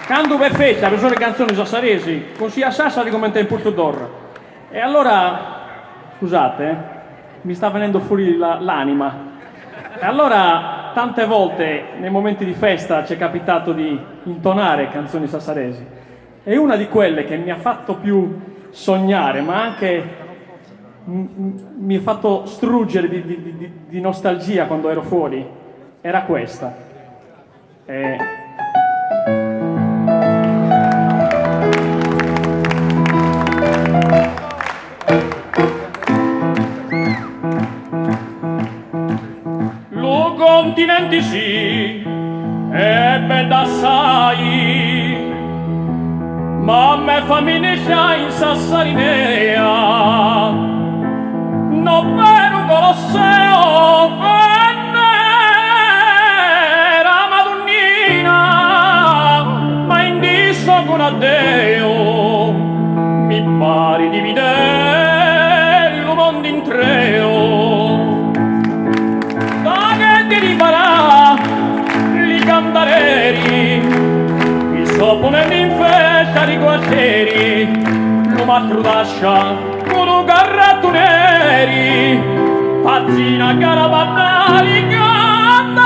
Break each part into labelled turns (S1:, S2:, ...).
S1: Quando è fetta, per le canzoni sassaresi, così a Sassari come in Porto d'Or. E allora, scusate, mi sta venendo fuori l'anima. E allora, tante volte, nei momenti di festa, ci è capitato di intonare canzoni sassaresi. E una di quelle che mi ha fatto più sognare, ma anche mi ha fatto struggere di nostalgia quando ero fuori, era questa. Lo continente sì, è bella assai, ma a me fammi nescià in Sassarinea, non vero Colosseo, era Madonnina, ma in disso con addeo, mi pare di vedere il mondo in treo, da che ti rifarà li cantareri, ponendo in festa di quartieri, l'umatro d'ascia, con un carretto neri, pazzina carabannali cantareri,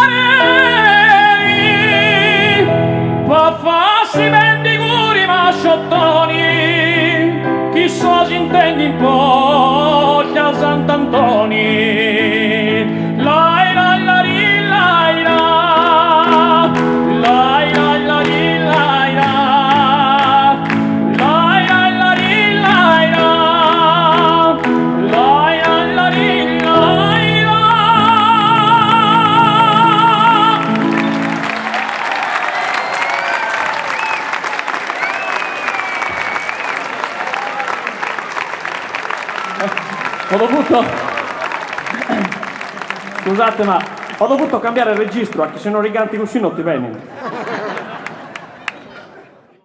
S1: pa farsi mendiguri ma sciottoni, chi so si intende in poccia a Sant'Antoni, lai lai la ri lai la. Ho dovuto, scusate, ma ho dovuto cambiare il registro, anche se non riganti così non ti vengono.